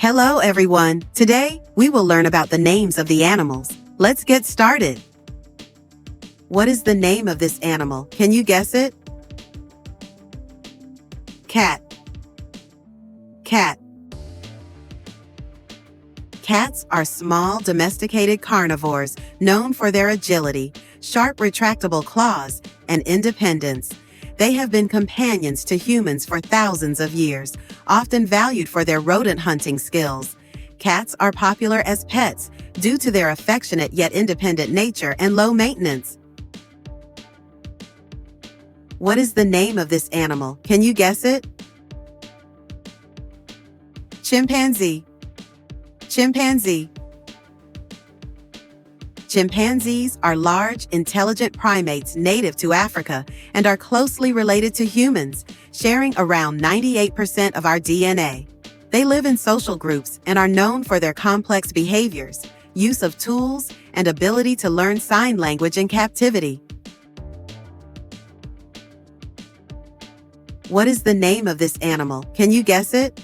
Hello everyone! Today, we will learn about the names of the animals. Let's get started! What is the name of this animal? Can you guess it? Cat. Cat. Cats are small, domesticated carnivores known for their agility, sharp retractable claws, and independence. They have been companions to humans for thousands of years, often valued for their rodent hunting skills. Cats are popular as pets due to their affectionate yet independent nature and low maintenance. What is the name of this animal? Can you guess it? Chimpanzee. Chimpanzee. Chimpanzees are large, intelligent primates native to Africa and are closely related to humans, sharing around 98% of our DNA. They live in social groups and are known for their complex behaviors, use of tools, and ability to learn sign language in captivity. What is the name of this animal? Can you guess it?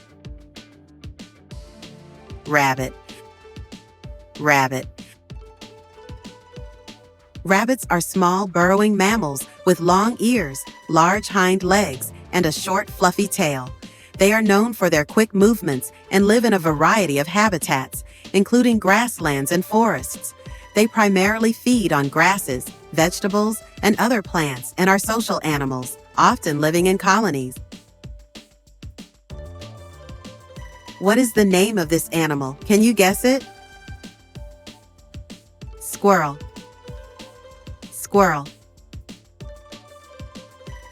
Rabbit. Rabbit. Rabbits are small, burrowing mammals with long ears, large hind legs, and a short, fluffy tail. They are known for their quick movements and live in a variety of habitats, including grasslands and forests. They primarily feed on grasses, vegetables, and other plants and are social animals, often living in colonies. What is the name of this animal? Can you guess it? Squirrel. Squirrel.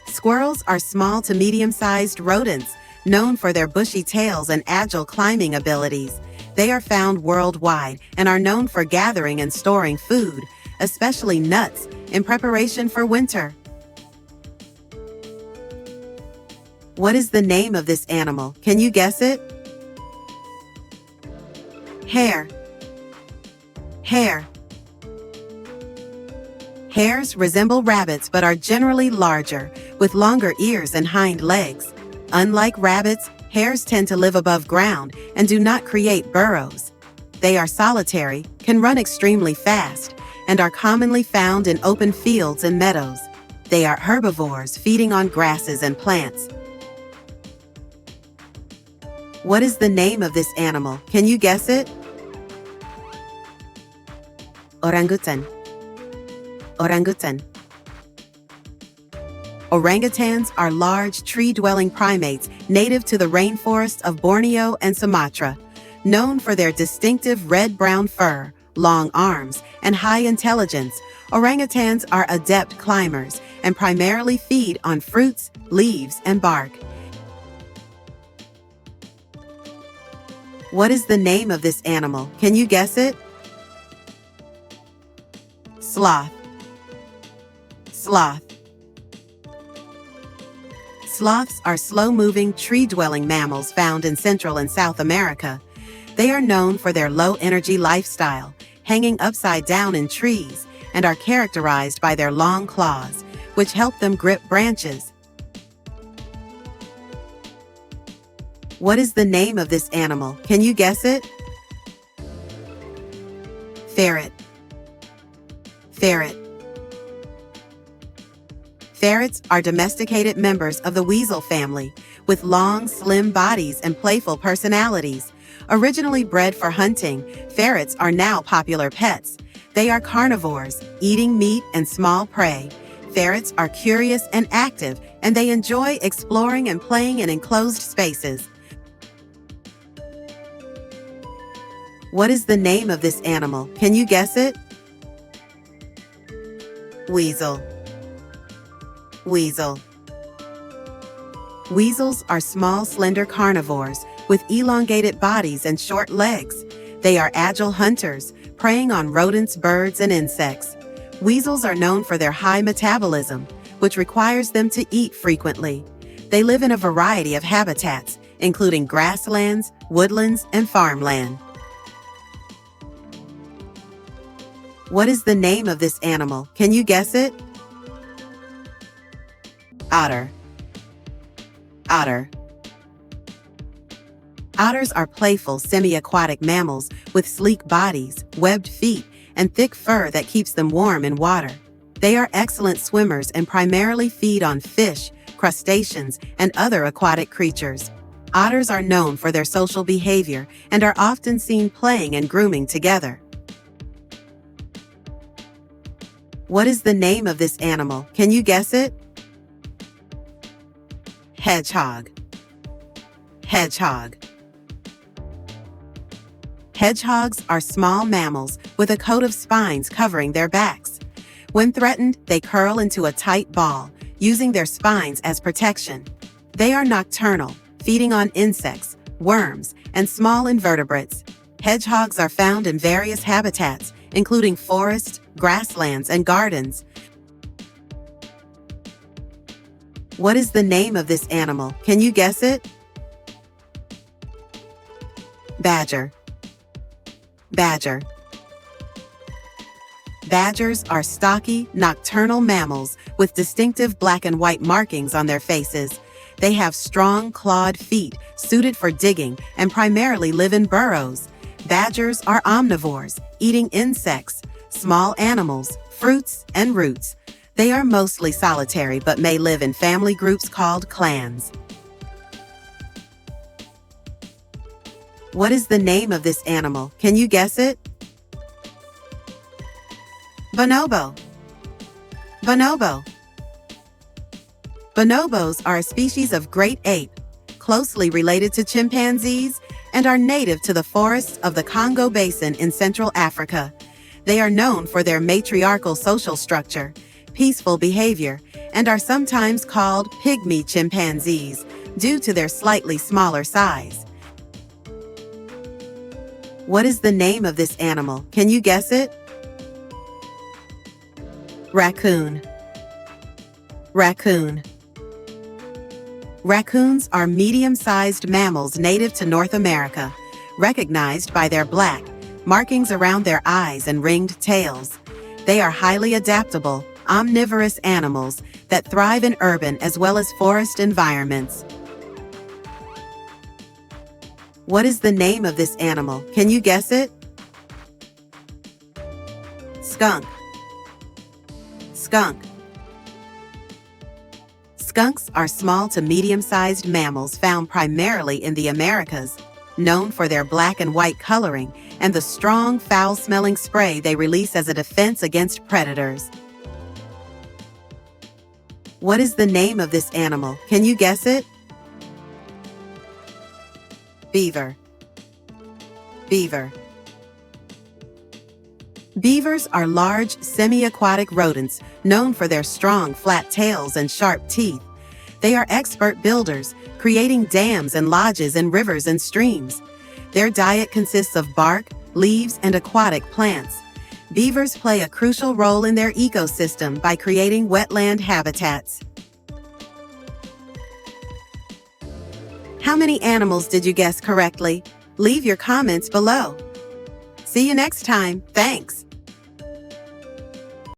Squirrels are small to medium-sized rodents, known for their bushy tails and agile climbing abilities. They are found worldwide and are known for gathering and storing food, especially nuts, in preparation for winter. What is the name of this animal? Can you guess it? Hare. Hare. Hares resemble rabbits but are generally larger, with longer ears and hind legs. Unlike rabbits, hares tend to live above ground and do not create burrows. They are solitary, can run extremely fast, and are commonly found in open fields and meadows. They are herbivores feeding on grasses and plants. What is the name of this animal? Can you guess it? Orangutan. Orangutan. Orangutans are large, tree-dwelling primates native to the rainforests of Borneo and Sumatra. Known for their distinctive red-brown fur, long arms, and high intelligence, orangutans are adept climbers and primarily feed on fruits, leaves, and bark. What is the name of this animal? Can you guess it? Sloth. Sloth. Sloths are slow-moving, tree-dwelling mammals found in Central and South America. They are known for their low-energy lifestyle, hanging upside down in trees, and are characterized by their long claws, which help them grip branches. What is the name of this animal? Can you guess it? Ferret. Ferret. Ferrets are domesticated members of the Weasel family, with long, slim bodies and playful personalities. Originally bred for hunting, ferrets are now popular pets. They are carnivores, eating meat and small prey. Ferrets are curious and active, and they enjoy exploring and playing in enclosed spaces. What is the name of this animal? Can you guess it? Weasel. Weasel. Weasels are small, slender carnivores with elongated bodies and short legs. They are agile hunters, preying on rodents, birds, and insects. Weasels are known for their high metabolism, which requires them to eat frequently. They live in a variety of habitats, including grasslands, woodlands, and farmland. What is the name of this animal? Can you guess it? Otter. Otter. Otters are playful semi-aquatic mammals with sleek bodies, webbed feet, and thick fur that keeps them warm in water. They are excellent swimmers and primarily feed on fish, crustaceans, and other aquatic creatures. Otters are known for their social behavior and are often seen playing and grooming together. What is the name of this animal? Can you guess it? Hedgehog. Hedgehog. Hedgehogs are small mammals with a coat of spines covering their backs. When threatened, they curl into a tight ball, using their spines as protection. They are nocturnal, feeding on insects, worms, and small invertebrates. Hedgehogs are found in various habitats, including forests, grasslands, and gardens. What is the name of this animal? Can you guess it? Badger. Badger. Badgers are stocky, nocturnal mammals with distinctive black and white markings on their faces. They have strong, clawed feet suited for digging and primarily live in burrows. Badgers are omnivores, eating insects, small animals, fruits, and roots. They are mostly solitary but may live in family groups called clans. What is the name of this animal? Can you guess it? Bonobo. Bonobo. Bonobos are a species of great ape, closely related to chimpanzees, and are native to the forests of the Congo Basin in Central Africa. They are known for their matriarchal social structure, peaceful behavior, and are sometimes called pygmy chimpanzees due to their slightly smaller size. What is the name of this animal? Can you guess it? Raccoon. Raccoon. Raccoons are medium-sized mammals native to North America, recognized by their black markings around their eyes and ringed tails. They are highly adaptable, omnivorous animals that thrive in urban as well as forest environments. What is the name of this animal? Can you guess it? Skunk. Skunk. Skunks are small to medium-sized mammals found primarily in the Americas, known for their black and white coloring and the strong, foul-smelling spray they release as a defense against predators. What is the name of this animal? Can you guess it? Beaver. Beaver. Beavers are large, semi-aquatic rodents known for their strong, flat tails and sharp teeth. They are expert builders, creating dams and lodges in rivers and streams. Their diet consists of bark, leaves, and aquatic plants. Beavers play a crucial role in their ecosystem by creating wetland habitats. How many animals did you guess correctly? Leave your comments below. See you next time. Thanks.